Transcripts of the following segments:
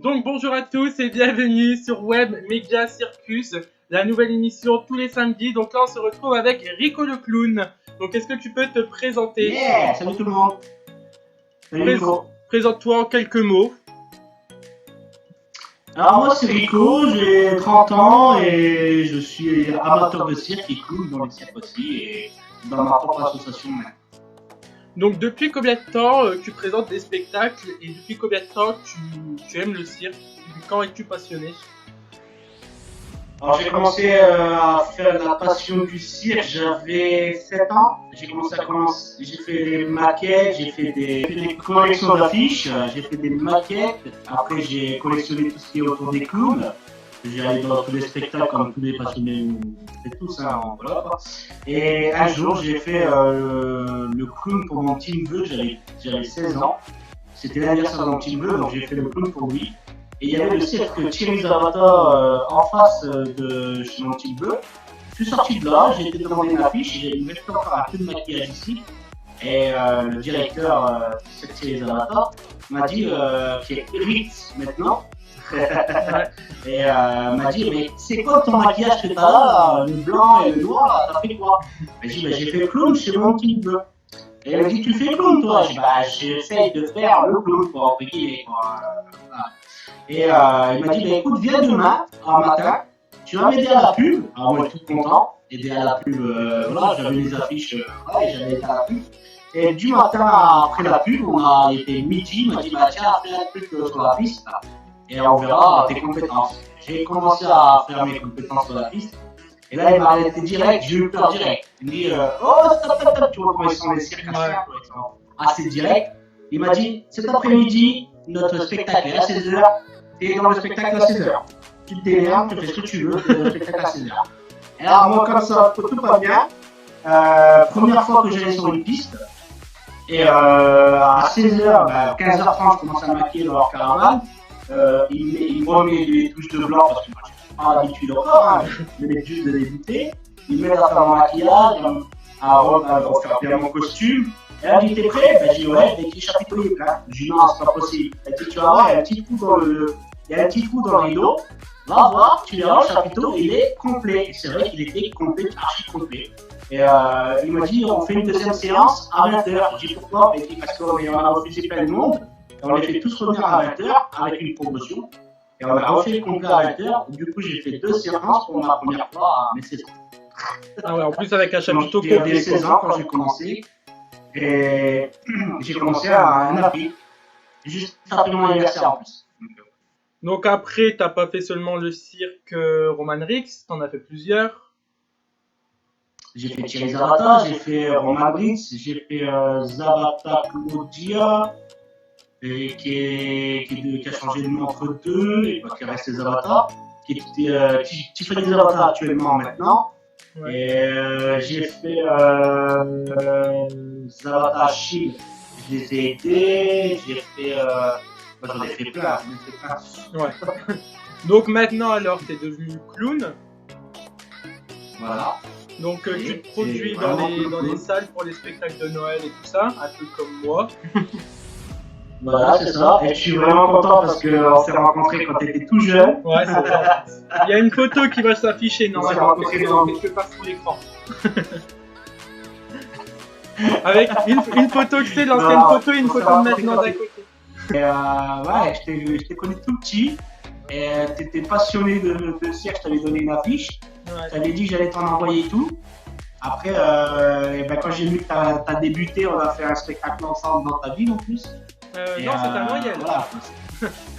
Donc bonjour à tous et bienvenue sur Web Media Circus, la nouvelle émission tous les samedis. Donc là on se retrouve avec Rico le clown. Donc est-ce que tu peux te présenter? Yeah, salut tout le monde. Salut Rico. Présente-toi en quelques mots. Alors moi c'est Rico, j'ai 30 ans et je suis amateur de cirque et clown dans les cirques aussi et dans ma propre association même. Donc depuis combien de temps tu présentes des spectacles et depuis combien de temps tu aimes le cirque? Depuis quand es-tu passionné? Alors j'ai commencé à faire la passion du cirque, j'avais 7 ans. J'ai fait des maquettes, j'ai fait des collections d'affiches, j'ai fait des maquettes. Après j'ai collectionné tout ce qui est autour des clowns. J'ai allé dans tous les spectacles comme tous les passionnés, on fait tous, hein, voilà. Et un jour j'ai fait le clown pour mon petit neveu, j'avais 16 ans. C'était l'anniversaire de mon petit neveu, donc j'ai fait le clown pour lui. Et il y avait le cirque Thierry Zavata en face de chez mon petit neveu. Je suis sorti de là, j'ai été devant une affiche, j'ai mis encore un peu de maquillage ici. Et le directeur du cirque Thierry Zavata m'a dit, qui est Eric maintenant, et m'a dit, mais c'est quoi ton maquillage que t'as là, le blanc et le noir, là, t'as fait quoi? J'ai dit, j'ai fait clown chez mon petit neveu. Et il m'a dit, tu fais clown toi? J'ai dit, j'essaye de faire le clown, quoi, entre guillemets, quoi. Voilà. Et il m'a dit, écoute, viens demain, en matin, tu vas m'aider à la pub. Alors moi, je suis tout content, aider à la pub, voilà, j'avais les affiches, ouais, j'avais aidé à la pub. Et du matin après la pub, il était midi, il m'a dit, tiens, fais un truc sur la piste, là, et on verra tes compétences. J'ai commencé à faire mes compétences sur la piste. Et là, il m'a arrêté direct, j'ai eu peur direct. Il me dit, oh, stop, tu vois comment ils sont les cirques ils sont assez directs. Il m'a dit, cet après-midi, notre spectacle est à 16h, tu es dans le spectacle à 16h. Tu te démerdes, tu fais ce que tu veux, tu es dans le spectacle à 16h. Et alors, moi, comme ça, tout va bien. Première fois que j'allais sur une piste, et à 16h, 15h30, je commence à maquiller dans leur caravane. Il me remet des touches de blanc parce que moi, je suis pas habitué encore, hein. Je mets juste de débuter. Il m'aide à faire mon maquillage, à refaire bien mon costume. Et là, il dit, t'es prêt? Ben, j'ai dit, ouais, avec les chapiteaux, il est plein. J'ai dit, non, c'est pas possible. Elle dit, tu vas voir, il y a un petit trou dans le rideau. Va voir, tu verras, le chapiteau, il est complet. Et c'est vrai qu'il était complet, archi complet. Et il m'a dit, on fait une deuxième séance à 20h. J'ai dit, pourquoi? Il dit, parce qu'on a refusé plein de monde. Et on les fait tous revenir à 20h avec une promotion. Et on a refait le complet à 20h. Du coup, j'ai fait 2 séances pour ma première fois à mes 16 ans. Ah ouais, en plus avec un chapiteau complet. J'avais 16 ans quand j'ai commencé. Et j'ai commencé à un appui, juste après mon anniversaire en plus. Donc après, t'as pas fait seulement le cirque Roman Rix, t'en as fait plusieurs. J'ai fait Thierry Zavata, j'ai fait Roman Rix, j'ai fait Zavata Claudia, qui a changé de nom entre deux, et qui est resté Zavata, qui fait des Zavata actuellement maintenant. Ouais. Et j'ai fait Zavata Chine, je les ai aidés, j'ai fait. J'en ai fait plein, Ouais. Donc maintenant, alors, t'es devenu clown. Voilà. Donc tu te produis dans les salles pour les spectacles de Noël et tout ça, un peu comme moi. Voilà, c'est ça. Et je suis vraiment content parce qu'on s'est rencontrés quand tu étais tout jeune. Ouais, c'est ça. Il y a une photo qui va s'afficher normalement quelque part sur l'écran. Avec une photo, tu sais, l'ancienne photo et une photo de maintenant d'un côté. Et ouais, je t'ai connu tout petit. Et t'étais passionné de cirque, je t'avais donné une affiche. Ouais. T'avais dit que j'allais t'en envoyer et tout. Après, quand j'ai vu que t'as débuté, on a fait un spectacle ensemble dans ta ville en plus. Non, c'est à Noyelles. Voilà.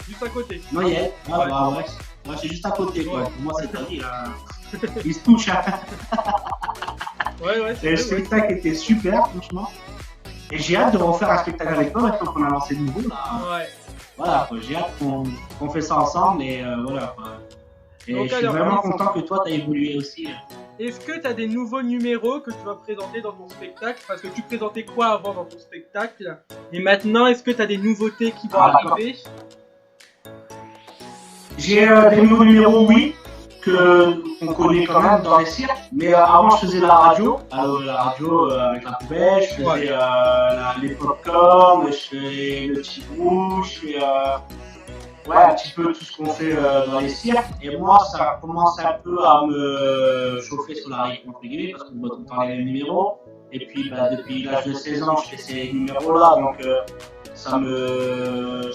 Juste à côté. Noyelles, ouais. Ouais, c'est juste à côté, quoi. Pour moi, c'est ta ville. Il se touche. Hein. Ouais, et le spectacle était super, franchement. Et j'ai hâte de refaire un spectacle avec toi maintenant qu'on a lancé de nouveau. Là. Ouais. Voilà, quoi. J'ai hâte qu'on fait ça ensemble et voilà. Quoi. Et donc, je suis vraiment content que toi, tu as évolué aussi. Est-ce que tu as des nouveaux numéros que tu vas présenter dans ton spectacle? Parce que tu présentais quoi avant dans ton spectacle? Et maintenant, est-ce que tu as des nouveautés qui vont arriver? J'ai des nouveaux numéros, oui, qu'on connaît quand même dans les cirques. Mais avant, je faisais la radio. La radio avec la poubelle, je faisais les pop-corn, je faisais le petit bout, ouais, un petit peu tout ce qu'on fait dans les cirques. Et moi, ça commence un peu à me chauffer sur la rythme, entre guillemets, parce qu'on voit tout le temps les mêmes numéros. Et puis, bah, depuis l'âge de 16 ans, je fais ces numéros-là, donc ça me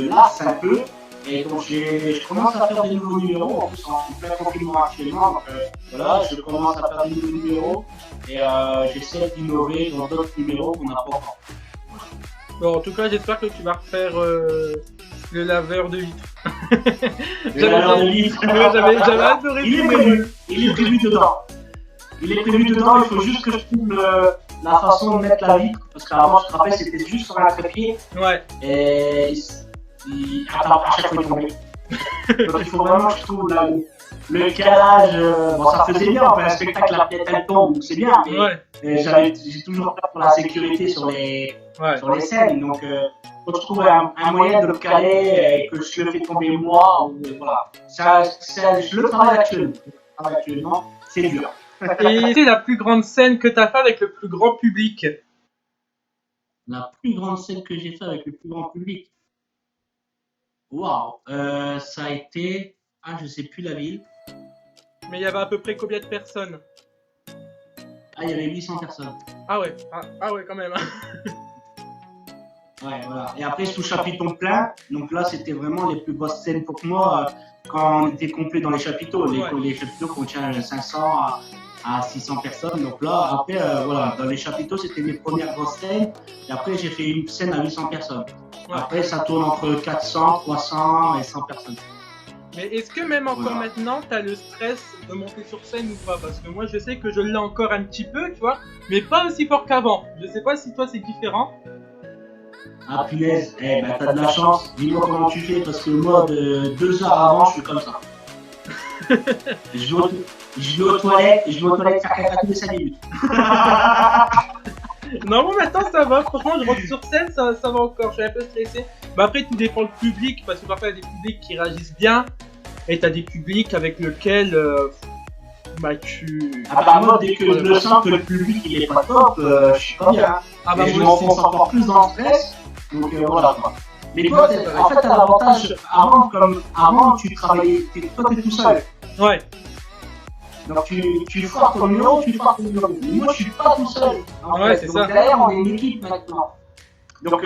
lasse un peu. Et donc, je commence à faire des nouveaux numéros, en plus en plein confinement actuellement. Donc, voilà, je commence à faire des nouveaux numéros et j'essaie d'innover dans d'autres numéros qu'on n'a pas encore. Bon, en tout cas, j'espère que tu vas refaire le laveur de vitres. Le laveur de vitres. J'avais adoré. Il est prévu dedans. Il est prévu dedans, il faut juste que je trouve la façon de mettre la vitre. Parce qu'avant, je te rappelle, c'était juste sur un trépied. Ouais. Et attends, à chaque fois, il tombait. Donc, il faut vraiment que je trouve le calage. Bon, ça faisait bien, on fait un spectacle, la tête elle tombe, donc c'est bien. Mais Ouais. j'ai toujours peur pour la sécurité sur les scènes. Donc, faut que je trouve un moyen de le caler et que je le fais tomber moi. Ou, voilà. Je le travaille actuellement. C'est dur. Et c'est la plus grande scène que tu as fait avec le plus grand public. La plus grande scène que j'ai fait avec le plus grand public. Waouh, ça a été. Ah, je sais plus la ville. Mais il y avait à peu près combien de personnes? Ah, il y avait 800 personnes. Ah ouais, quand même. Ouais, voilà. Et après, sous chapiteau plein. Donc là, c'était vraiment les plus grosses scènes pour moi quand on était complet dans les chapiteaux. Les chapiteaux contiennent 500 à 600 personnes. Donc là, après, voilà, dans les chapiteaux, c'était mes premières grosses scènes. Et après, j'ai fait une scène à 800 personnes. Ouais. Après, ça tourne entre 400, 300 et 100 personnes. Mais est-ce que même encore maintenant, t'as le stress de monter sur scène ou pas? Parce que moi, je sais que je l'ai encore un petit peu, tu vois, mais pas aussi fort qu'avant. Je sais pas si toi, c'est différent. Ah punaise, t'as de la chance. Dis-moi comment tu fais, parce que moi, 2 heures avant, je suis comme ça. je vais aux toilettes faire caca tous les 5 minutes. Non, bon, maintenant ça va. Franchement, je rentre sur scène, ça va encore. Je suis un peu stressé. Mais après, tout dépend du public, parce que parfois, il y a des publics qui réagissent bien, et t'as des publics avec lesquels tu. Ah bah, moi, dès que je le sens que le public il est pas top, je suis pas bien. Ah bah, je m'enfonce encore plus dans le stress. Donc voilà quoi. Mais toi, en fait, t'as l'avantage, avant, tu travaillais, toi t'es tout seul. Ouais. Donc tu foires ton numéro, tu foires ton numéro. Moi, je suis pas tout seul. Ouais, c'est ça. Derrière, on est une équipe maintenant. Donc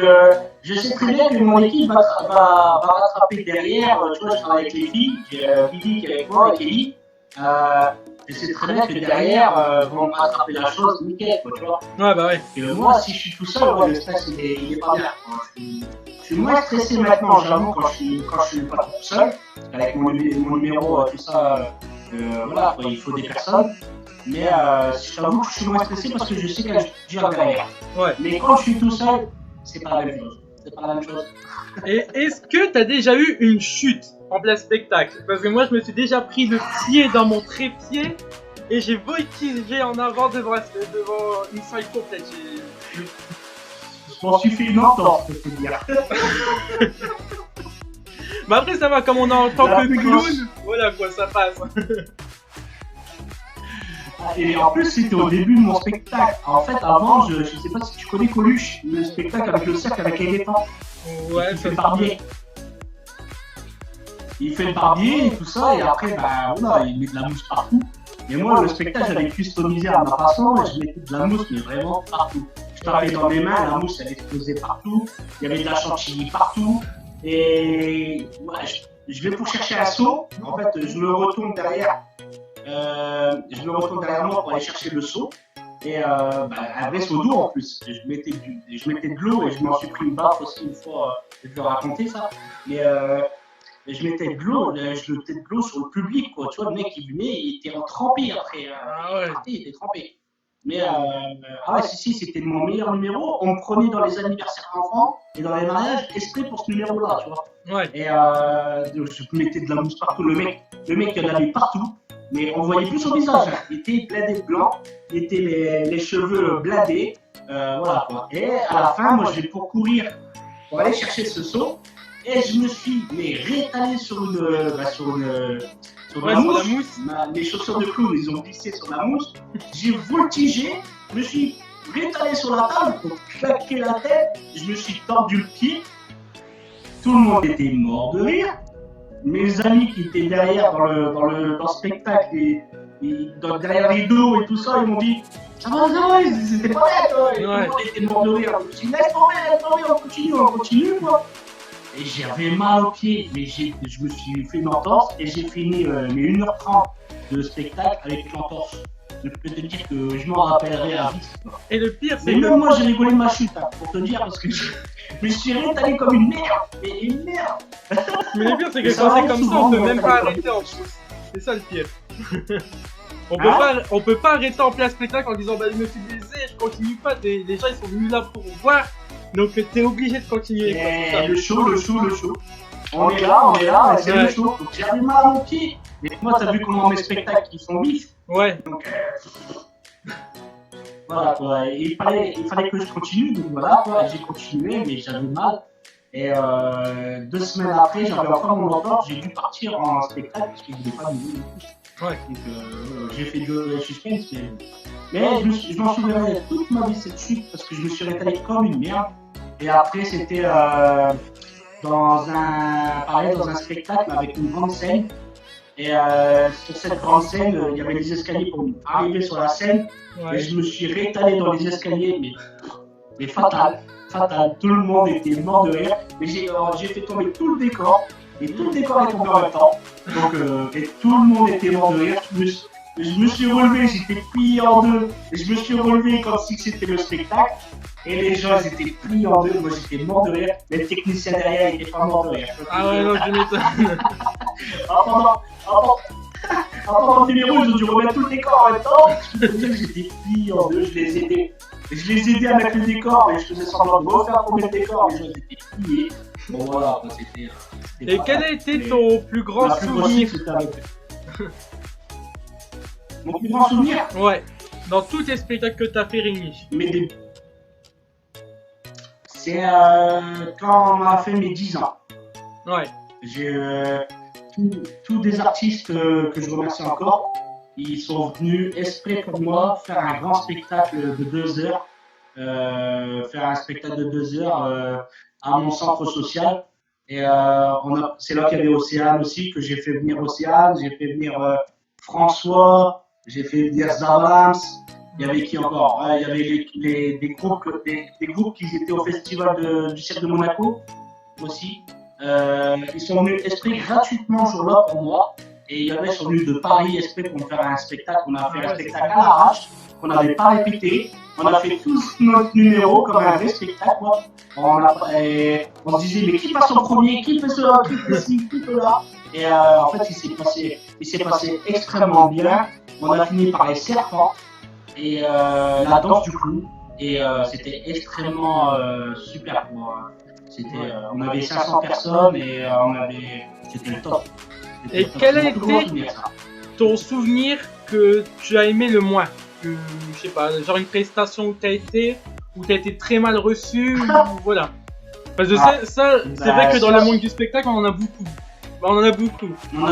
je sais très bien que mon équipe va rattraper derrière. Tu vois, je travaille avec les filles, j'ai Vivi qui est avec moi et Kelly. Je sais très bien que derrière, vont rattraper la chose nickel, quoi, tu vois. Ouais, bah ouais. Et moi, si je suis tout seul, le stress, il est pas bien. Je suis moins stressé maintenant, j'avoue, quand je suis pas tout seul. Avec mon numéro, tout ça, voilà, quoi, il faut des personnes. Mais j'avoue que je suis moins stressé parce que je sais que je gère derrière. Ouais. Mais quand je suis tout seul, c'est pas la même chose. C'est pas la même chose. Et est-ce que t'as déjà eu une chute en plein spectacle? Parce que moi, je me suis déjà pris le pied dans mon trépied et j'ai voltigé en avant devant une salle complète. Je m'en suis fait une entorse, je peux te dire. Mais après, ça va, comme on est en tant que clown, voilà quoi, ça passe. Et en plus, c'était au début de mon spectacle. En fait, avant, je sais pas si tu connais Coluche, le spectacle avec le cercle avec l'éléphant. Ouais, il fait le barbier. Il fait le barbier et tout ça, et après, bah voilà, il met de la mousse partout. Et moi, le spectacle, j'avais customisé à ma façon, et je mettais de la mousse, mais vraiment partout. Je tapais dans mes mains, la mousse, elle explosait partout. Il y avait de la chantilly partout. Et ouais, je vais pour chercher un seau. En fait, je me retourne derrière. Moi pour aller chercher le seau. Et un vrai seau d'eau en plus. Je mettais de l'eau et je m'en suis pris une baffe aussi une fois. Je vais raconter ça. Mais je mettais de l'eau, je jetais de l'eau sur le public, quoi. Tu vois, le mec il venait, il était trempé après. Il était trempé. Mais ah ouais, si, c'était mon meilleur numéro. On me prenait dans les anniversaires d'enfants et dans les mariages exprès pour ce numéro-là, tu vois. Ouais. Et je mettais de la mousse partout. Le mec, il y en avait partout. Mais on voyait plus son visage, hein. Il était blindé de blanc, il était les cheveux blindés, voilà quoi. Et à la fin, moi je vais pour courir, pour aller chercher ce seau, et je me suis rétalé sur la mousse. Mes chaussures de clown, ils ont glissé sur la mousse. J'ai voltigé, je me suis rétalé sur la table pour claquer la tête, je me suis tordu le pied. tout le monde était mort de rire. Mes amis qui étaient derrière dans le spectacle, derrière les rideaux et tout ça, ils m'ont dit ça va, c'était pas vrai, toi. Et tout le monde était mort de rire. Je me suis dit laisse tomber, on continue, quoi. Et j'avais mal aux pieds, mais je me suis fait une entorse et j'ai fini mes 1h30 de spectacle avec une entorse. Je peux te dire que je m'en rappellerai à vie. Et le pire, c'est mais même moi, j'ai rigolé de ma chute, hein, pour te dire, parce que je me suis rétalé comme une merde. Mais une merde. Mais le pire, c'est que quand c'est comme ça, on peut même pas arrêter en plus. C'est ça le pire. On peut pas arrêter en plein spectacle en disant bah je me suis blessé, je continue pas. Les gens ils sont venus là pour voir, donc t'es obligé de continuer. Le show. On est là, c'est le show. Donc j'avais mal à mon pied. Mais moi, t'as vu comment mes spectacles ils sont vifs. Ouais. Donc voilà quoi. Il fallait que je continue. Donc voilà quoi. J'ai continué, mais j'avais mal. Et 2 semaines après, j'avais encore mon entorse. J'ai dû partir en spectacle parce que je voulais pas me jouer. Ouais. Donc j'ai fait du suspense. Mais je m'en souviendrai toute ma vie cette chute parce que je me suis rétalé comme une merde. Et après, c'était dans un spectacle avec une grande scène. Et sur cette grande scène, il y avait des escaliers pour arriver sur la scène. Ouais. Et je me suis rétalé dans les escaliers, mais fatal. Tout le monde était mort de rire. Mais j'ai fait tomber tout le décor. Et tout le décor est tombé en même temps. Donc, et tout le monde était mort de rire. Je me suis relevé, j'étais plié en deux. Et je me suis relevé comme si c'était le spectacle. Et les gens étaient pliés en deux. Moi, j'étais mort de rire. Mais le technicien derrière, il était pas mort de rire. Ah ouais, non, je m'étonne. Pendant le numéro, ils ont dû remettre tout le décor en même temps. Je peux dire que j'étais plié en deux. Je les aidais à mettre le décor. Mais je faisais semblant de refaire tomber le décor. Les gens étaient pliés. Bon, voilà, c'était. Et quel a été ton plus grand souvenir? Mon plus grand souvenir? Ouais, dans tous les spectacles que t'as fait réunis. C'est quand on a fait mes 10 ans. Ouais. J'ai tous des artistes que je remercie encore. Ils sont venus exprès pour moi faire un grand spectacle de 2 heures. Faire un spectacle de 2 heures à mon centre social. Et c'est là qu'il y avait Océane aussi, que j'ai fait venir Océane, j'ai fait venir François, j'ai fait venir Zavams. Il y avait qui encore? Il y avait des groupes qui étaient au festival du Cirque de Monaco aussi. Ils sont venus exprès gratuitement ce jour-là pour moi. Et il y avait sont venus de Paris exprès pour me faire un spectacle. On a fait un spectacle à l'arrache, qu'on n'avait pas répété. On a fait tous notre numéro comme un vrai spectacle. On se disait mais qui passe en premier, qui fait cela, qui fait ci, qui fait là. Et en fait il s'est passé extrêmement bien. On a fini par les serpents et la danse du clou. Et c'était extrêmement super pour moi. On avait 500 personnes et c'était le top. Et quel a été ton souvenir que tu as aimé le moins? Je sais pas, genre une prestation où t'as été très mal reçu, ou voilà. Parce que c'est vrai que dans le monde du spectacle, on en a beaucoup. On en a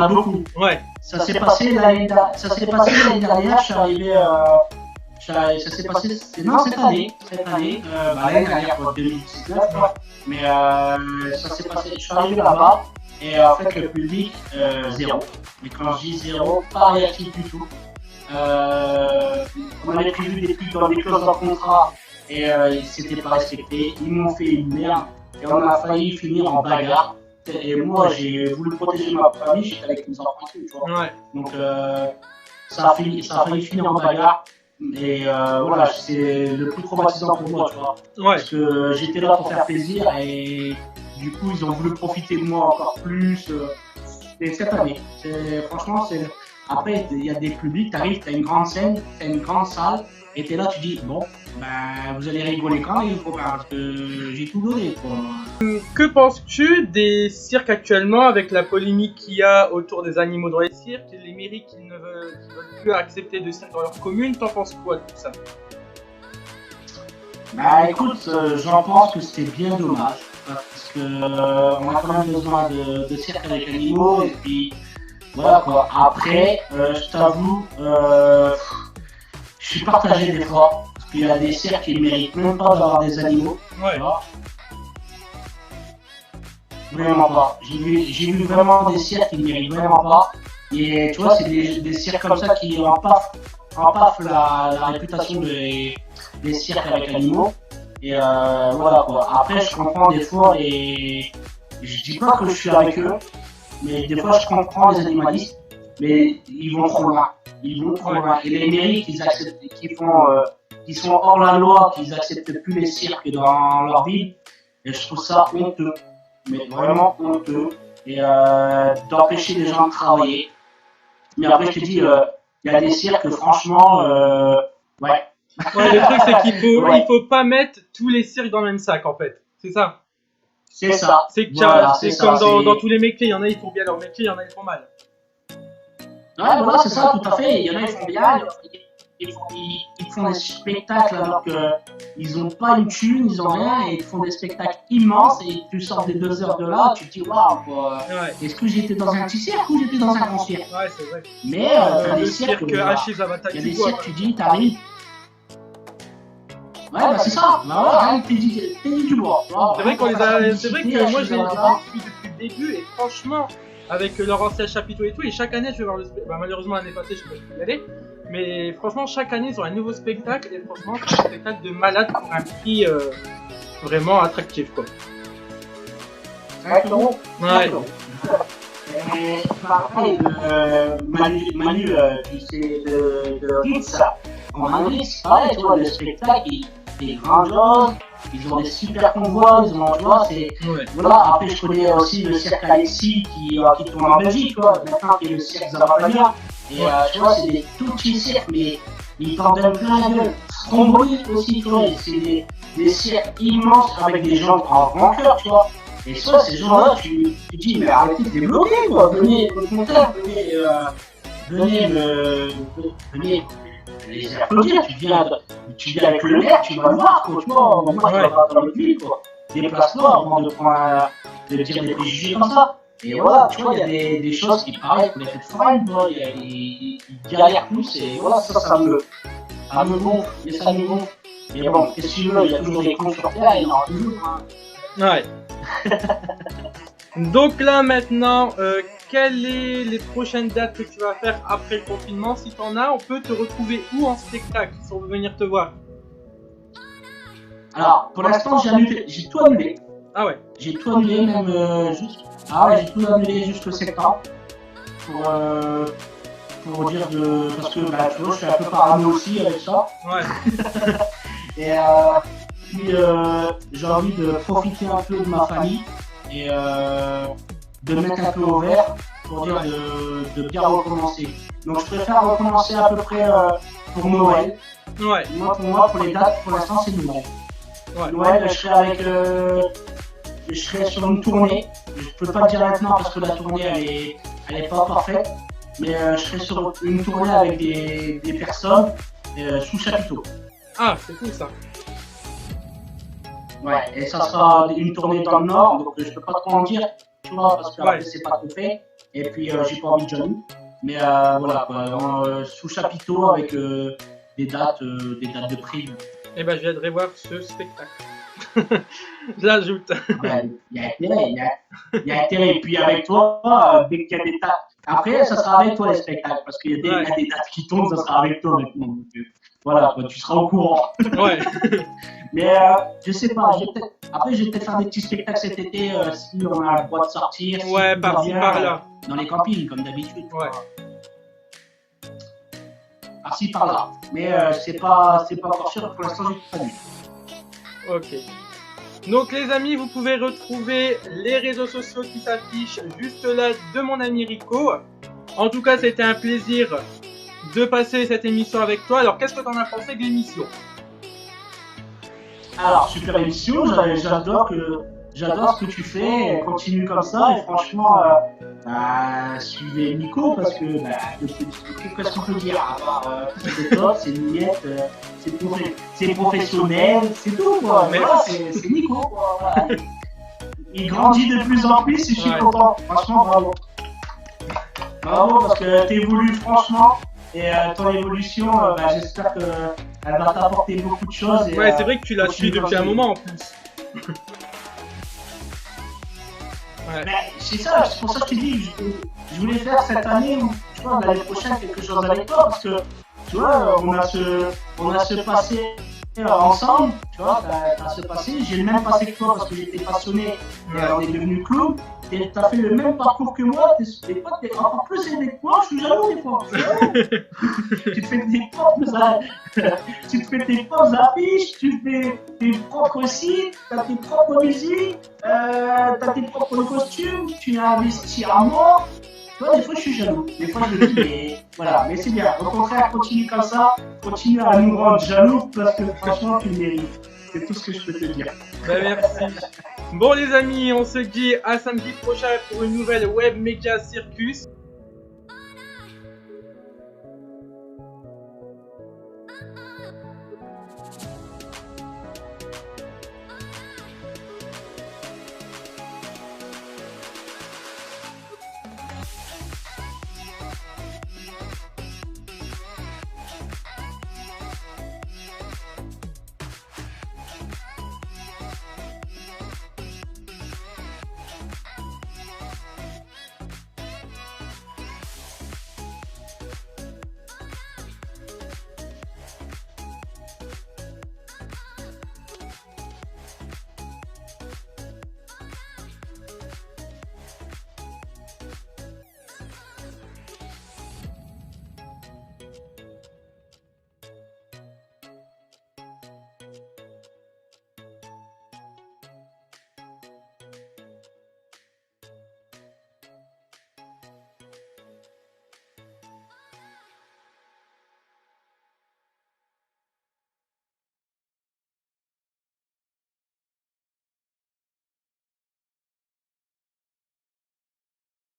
beaucoup. Ouais. Ça s'est passé l'année dernière, je suis arrivé. Ça s'est passé cette année. L'année dernière, 2019. Mais ça s'est passé, je suis arrivé là-bas. Et en fait, le public, zéro. Mais quand je dis zéro, pas réactif du tout. On avait prévu des trucs dans des clauses en contrat et ils s'étaient pas respectés. Ils m'ont fait une merde et on a failli finir en bagarre. Et moi, j'ai voulu protéger ma famille, j'étais avec mes enfants, tu vois. Ouais. Donc, ça a failli finir en bagarre. Et voilà, c'est le plus traumatisant pour moi, tu vois. Ouais. Parce que j'étais là pour faire plaisir et du coup, ils ont voulu profiter de moi encore plus. Et cette année, franchement, après, il y a des publics, t'arrives, t'as une grande scène, t'as une grande salle, et t'es là, tu dis, bon, ben, vous allez rigoler quand même, parce que j'ai tout donné, quoi. Que penses-tu des cirques actuellement, avec la polémique qu'il y a autour des animaux dans les cirques, et les mairies qui ne veulent plus accepter de cirque dans leur commune? T'en penses quoi de tout ça? Bah écoute, j'en pense que c'est bien dommage, parce que on a quand même besoin de cirque avec animaux, et puis voilà quoi. Après, je t'avoue, je suis partagé des fois, parce qu'il y a des cirques qui ne méritent même pas d'avoir des animaux. Ouais. Vraiment pas. J'ai vu vraiment des cirques qui ne méritent vraiment pas. Et tu vois, c'est des cirques comme ça qui en paf la réputation des cirques avec animaux. Et voilà quoi. Après, je comprends des fois et je dis pas que je suis avec eux, mais des fois je comprends les animalistes, mais ils vont trop loin. Ils vont trop loin. Et les mairies qui sont hors la loi, qui acceptent plus les cirques dans leur ville, et je trouve ça honteux. Mais vraiment honteux. Et d'empêcher les gens de travailler. Mais après, je te dis, il y a des cirques, franchement, ouais. Ouais, le truc, c'est qu'il faut, Ouais. il faut pas mettre tous les cirques dans le même sac, en fait. C'est ça. C'est ça. C'est que Voilà, c'est ça, comme dans, c'est- dans tous les métiers, il y en a ils font bien leur métier, il y en a ils font mal. Ouais, voilà, c'est ça, tout à fait. Il y en a, ils font bien, ils font des spectacles alors qu'ils n'ont pas une thune, ils n'ont rien, et ils font des spectacles immenses, et tu sors des 2 heures de là, tu te dis, waouh, Ouais, est-ce que j'étais dans un petit cirque ou j'étais dans un grand cirque? ouais, c'est vrai. Mais t'as Le des cirques, cirque voilà. Hachis Avatar Il y a des du bois. cirques, tu dis, t'arrives. Ouais, bah c'est ça, bah ouais, rien que t'es dit du bois. C'est vrai qu'on les a. C'est vrai que moi je les là. suis depuis le début et franchement, avec leur ancien chapiteau et tout, et chaque année je vais voir le spectacle. Bah, malheureusement l'année passée je sais pas si je peux y aller. Mais franchement, chaque année ils ont un nouveau spectacle et franchement, c'est un spectacle de malade pour un prix vraiment attractif quoi. 5 euros. Ouais. Et pareil, Manu, tu sais, de Ritz, en Ritz, pareil, tu vois, le spectacle, il est grandiose, ils ont des super convois, ils ont, tu vois, c'est. Ouais. Voilà, après, je connais aussi le cirque Alexis qui tourne en Belgique, quoi, maintenant, qui est le cirque Zaravania. Et tu vois, c'est des tout petits cirques, mais ils t'en donnent plein la gueule. Stromboli aussi, tu vois, c'est des cirques immenses avec des gens en grand cœur, tu vois. Et ça, ces gens-là, tu dis, mais arrêtez de les bloquer, quoi. Venez, au contraire, venez les applaudir. Tu viens avec le maire, tu vas le voir, quoi. Tu vois, moi, je vais pas dans le ville, quoi. Déplace-toi avant de dire des préjugés comme ça. Et voilà, tu vois, il y a des choses qui paraissent pour les fêtes foraines, quoi. Ils galèrent plus, et voilà, ça me gonfle, mais ça me gonfle. Mais bon, qu'est-ce que tu veux, il y a toujours des cons sur terre, il y en aura toujours, hein. Ouais. Donc là maintenant, quelles sont les prochaines dates que tu vas faire après le confinement? Si t'en as, on peut te retrouver où en spectacle si on veut venir te voir? Alors, pour l'instant, j'ai tout annulé. Ah ouais. J'ai tout annulé, même j'ai tout annulé jusqu'au septembre. Pour dire parce que, bah, tu vois, je suis un peu parano aussi avec ça. Ouais. Et puis, j'ai envie de profiter un peu de ma famille et de me mettre un peu au vert pour dire de bien recommencer. Donc, je préfère recommencer à peu près pour Noël. Ouais. Moi, pour les dates, pour l'instant, c'est Noël. Ouais. Noël, je serai sur une tournée. Je peux pas le dire maintenant parce que la tournée, elle est pas encore faite. Mais je serai sur une tournée avec des personnes sous chapiteau. Ah, c'est cool ça. Ouais, et ça sera une tournée dans le Nord, donc je peux pas trop en dire, tu vois, parce que Ouais. c'est pas trop fait. Et puis j'ai pas envie de Johnny. Mais voilà, quoi, sous chapiteau avec des dates de prix. Eh ben, je viendrai voir ce spectacle. J'ajoute. Ouais, il y a intérêt, il y a intérêt. Et puis avec toi, dès qu'il y a des dates. Après, ça sera avec toi les spectacles, parce qu'il y a des dates qui tombent, ça sera avec toi maintenant. Donc, voilà, quoi, tu seras au courant. Ouais. Mais je sais pas, après je vais peut-être faire des petits spectacles cet été si on a le droit de sortir. Ouais, si par-ci, par-là. Dans les campings, comme d'habitude. Ouais. Par-ci, par-là. Mais c'est pas encore sûr, pour l'instant j'ai pas vu. Ok. Donc les amis, vous pouvez retrouver les réseaux sociaux qui s'affichent juste là de mon ami Rico. En tout cas, c'était un plaisir de passer cette émission avec toi. Alors, qu'est-ce que t'en as pensé de l'émission? Alors, super émission, j'adore ce que tu fais, continue comme ça, et franchement, suivez Nico, parce que, qu'est-ce qu'on peut dire, à part, c'est top, c'est miette, c'est professionnel, c'est tout, quoi, Mais voilà, c'est Nico, quoi, voilà. Il grandit de plus en plus, et je suis content, franchement, bravo. Bravo, parce que t'évolues franchement, et ton évolution, j'espère qu'elle va t'apporter beaucoup de choses. Et, ouais, c'est vrai que tu l'as suivi depuis un moment en plus. Ouais. Mais c'est ça, c'est pour ça que je te dis, je voulais faire cette année ou tu vois, l'année prochaine quelque chose avec toi parce que tu vois, on a ce passé ensemble, tu vois, t'as ce passé, j'ai le même passé que toi parce que j'étais passionné et on est devenu clown. Et t'as fait le même parcours que moi, des fois t'es encore plus aidé que moi, je suis jaloux des fois. Tu te fais tu te fais tes propres affiches, tu fais tes propres sites, t'as tes propres musiques, t'as tes propres costumes, tu as investi à mort. Tu vois, des fois je suis jaloux, des fois je me dis mais voilà, mais c'est bien. Au contraire, continue comme ça, continue à nous rendre jaloux parce que franchement tu le mérites. C'est tout ce que je peux te dire. Bah merci. Bon les amis, on se dit à samedi prochain pour une nouvelle Web Media Circus.